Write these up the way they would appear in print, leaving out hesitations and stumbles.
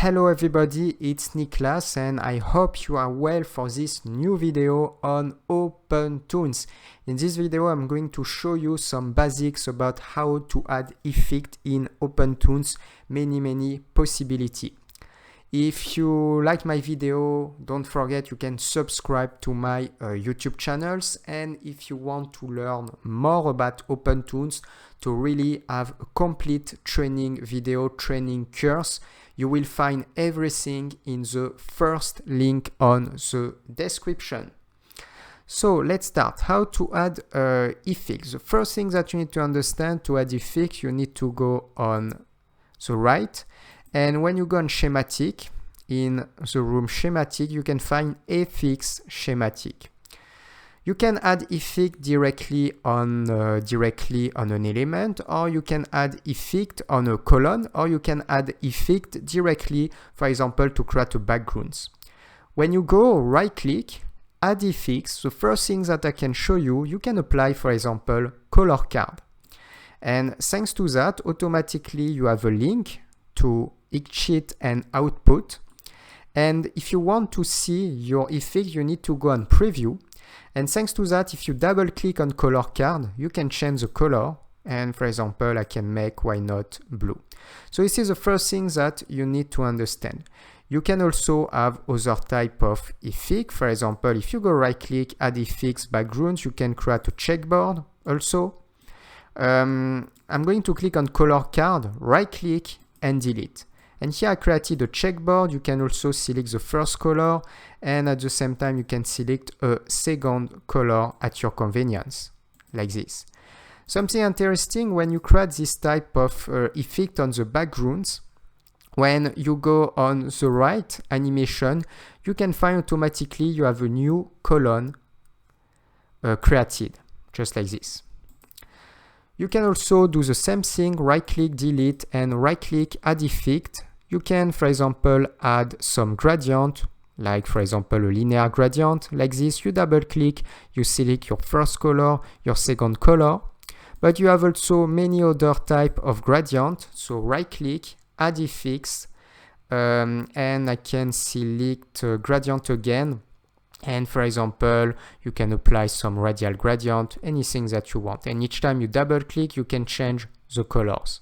Hello everybody, it's Niklas and I hope you are well for this new video on OpenToonz. In this video I'm going to show you some basics about how to add effect in OpenToonz, many possibilities. If you like my video, don't forget you can subscribe to my YouTube channels, and if you want to learn more about OpenToonz to really have a complete training video training course, you will find everything in the first link on the description. So let's start. How to add effects. The first thing that you need to understand, to add effects, you need to go on the right, and when you go on schematic, in the room schematic, you can find effects schematic. You can add effect directly on an element, or you can add effect on a column, or you can add effect directly, for example, to create a background. When you go right click, add effects, the first thing that I can show you, you can apply, for example, color card. And thanks to that, automatically you have a link to each sheet and output. And if you want to see your effect, you need to go on preview. And thanks to that, if you double click on color card, you can change the color. And for example, I can make, why not, blue. So this is the first thing that you need to understand. You can also have other type of effect. For example, if you go right click, add effects backgrounds, you can create a checkboard also. I'm going to click on color card, right click and delete. And here I created a checkboard. You can also select the first color, and at the same time you can select a second color at your convenience, like this. Something interesting, when you create this type of effect on the backgrounds, when you go on the right animation, you can find automatically you have a new column created, just like this. You can also do the same thing, right click, delete, and right click, add effect. You can, for example, add some gradient, like for example a linear gradient, like this. You double click, you select your first color, your second color, but you have also many other type of gradient. So right click, add effects, and I can select gradient again. And for example, you can apply some radial gradient, anything that you want. And each time you double click, you can change the colors.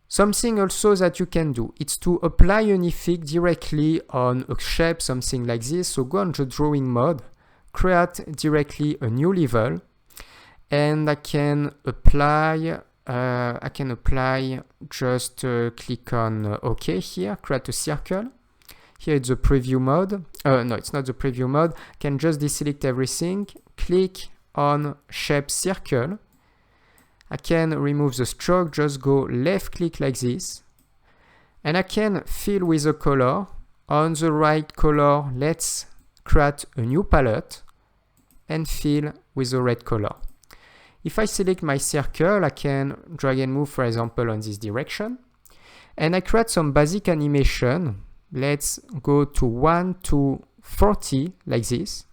Something also that you can do, it's to apply an effect directly on a shape, something like this. So go on the drawing mode, create directly a new level, and I can apply just click on OK here, create a circle. Here it's the preview mode. No, it's not the preview mode. I can just deselect everything, click on shape circle. I can remove the stroke, just go left click like this. And I can fill with a color. On the right color, let's create a new palette and fill with the red color. If I select my circle, I can drag and move, for example, on this direction. And I create some basic animation. Let's go to 1 to 40 like this.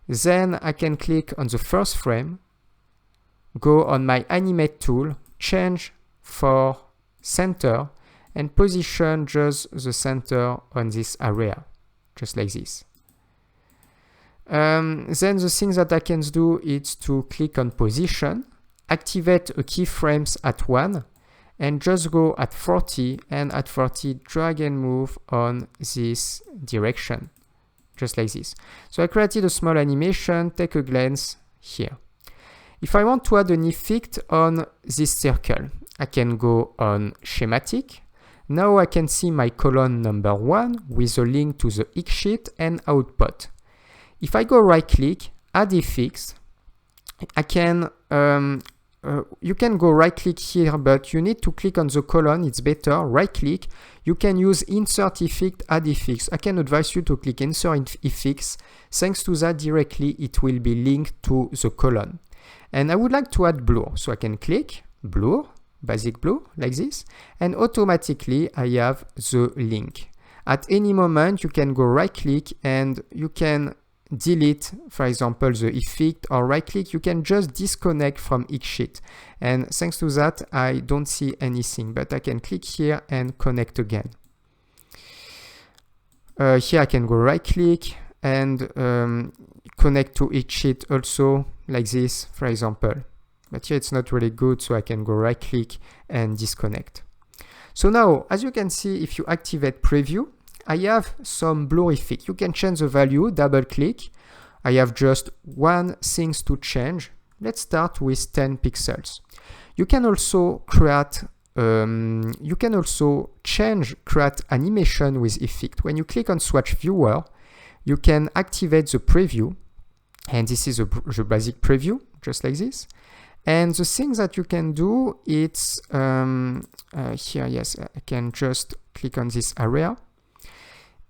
Then I can click on the first frame, go on my animate tool, change for center, and position just the center on this area, just like this. Then the thing that I can do is to click on position, activate a keyframes at 1, and just go at 40, and at 40 drag and move on this direction, just like this. So I created a small animation, take a glance here. If I want to add an effect on this circle, I can go on schematic. Now I can see my column number 1 with a link to the X sheet and output. If I go right click, add effects, I can you can go right click here, but you need to click on the column, it's better, right click. You can use insert effect, add effects. I can advise you to click insert effects. Thanks to that, directly it will be linked to the column. And I would like to add blur, so I can click blur, basic blur, like this, and automatically I have the link. At any moment you can go right click and you can delete, for example, the effect, or right click, you can just disconnect from each sheet. And thanks to that, I don't see anything, but I can click here and connect again. Here I can go right click and connect to each sheet also, like this, for example. But here it's not really good, so I can go right click and disconnect. So now, as you can see, if you activate preview, I have some blur effect. You can change the value, double click. I have just one thing to change. Let's start with 10 pixels. You can also create create animation with effect. When you click on swatch viewer, you can activate the preview, and this is the basic preview, just like this. And the thing that you can do, it's here, yes, I can just click on this area.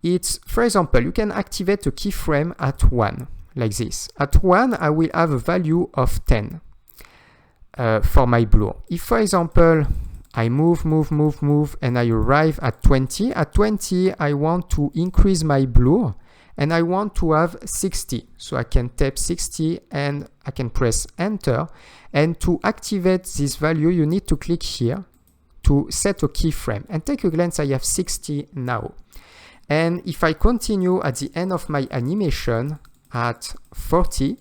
It's, for example, you can activate a keyframe at 1, like this. At 1, I will have a value of 10 for my blur. If, for example, I move, and I arrive at 20, I want to increase my blur, and I want to have 60. So I can tap 60 and I can press enter. And to activate this value, you need to click here to set a keyframe. And take a glance, I have 60 now. And if I continue at the end of my animation at 40,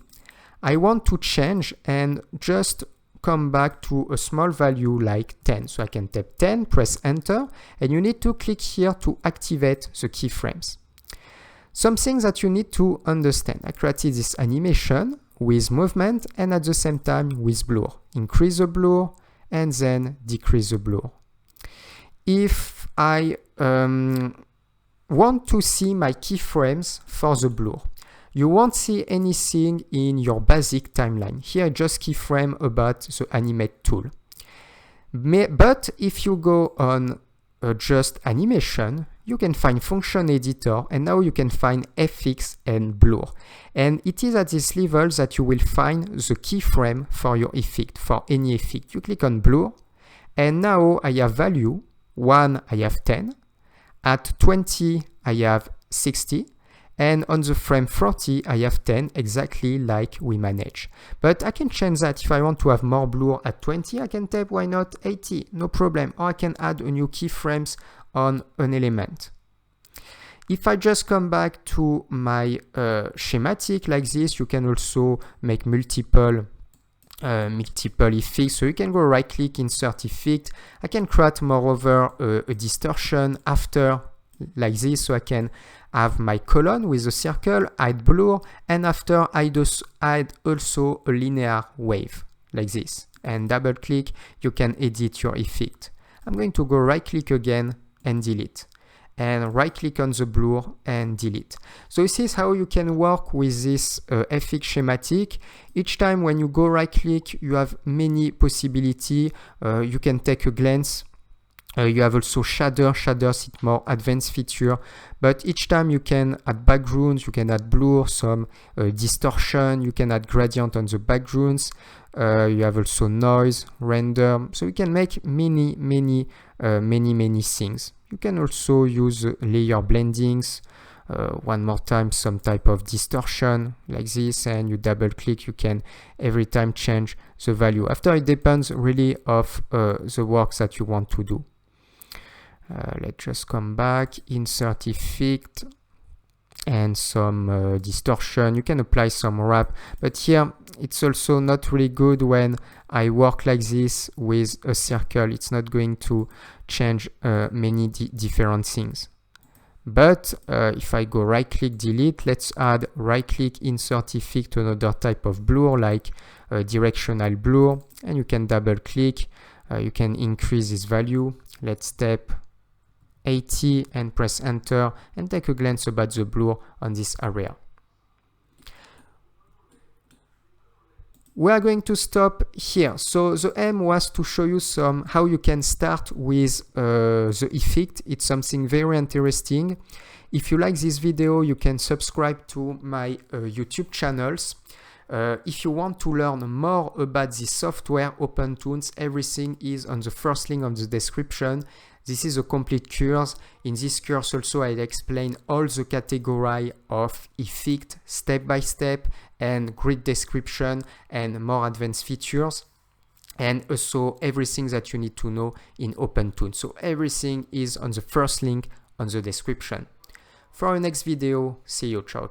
I want to change and just come back to a small value like 10. So I can tap 10, press enter, and you need to click here to activate the keyframes. Something that you need to understand. I created this animation with movement and at the same time with blur. Increase the blur and then decrease the blur. If I want to see my keyframes for the blur, you won't see anything in your basic timeline. Here I just keyframe about the animate tool. But if you go on just animation, you can find function editor, and now you can find FX and blur. And it is at this level that you will find the keyframe for your effect, for any effect. You click on blur, and now I have value. 1, I have 10. At 20, I have 60. And on the frame 40, I have 10, exactly like we manage. But I can change that. If I want to have more blur at 20, I can tap, why not, 80, no problem. Or I can add a new keyframes on an element. If I just come back to my schematic like this, you can also make multiple effects. So you can go right click, insert effect. I can create moreover a distortion after like this, so I can have my column with a circle, add blur, and after I add also a linear wave like this. And double click, you can edit your effect. I'm going to go right click again and delete. And right click on the blur and delete. So this is how you can work with this FX schematic. Each time when you go right click, you have many possibilities. You can take a glance. You have also shaders, it's more advanced feature, but each time you can add backgrounds, you can add blur, some distortion, you can add gradient on the backgrounds, you have also noise, render, so you can make many things. You can also use layer blendings, one more time some type of distortion like this, and you double click, you can every time change the value. After it depends really of the works that you want to do. Let's just come back, insert effect and some distortion. You can apply some wrap, but here it's also not really good when I work like this with a circle. It's not going to change many different things. But if I go right click, delete, let's add right click, insert effect to another type of blur like directional blur, and you can double click, you can increase this value. Let's tap 80 and press enter and take a glance about the blur on this area. We are going to stop here. So the aim was to show you how you can start with the effect. It's something very interesting. If you like this video, you can subscribe to my YouTube channels. If you want to learn more about this software, OpenToonz, everything is on the first link on the description. This is a complete course. In this course also I'll explain all the category of effect step by step and grid description and more advanced features, and also everything that you need to know in OpenToonz. So everything is on the first link on the description. For our next video, see you, ciao.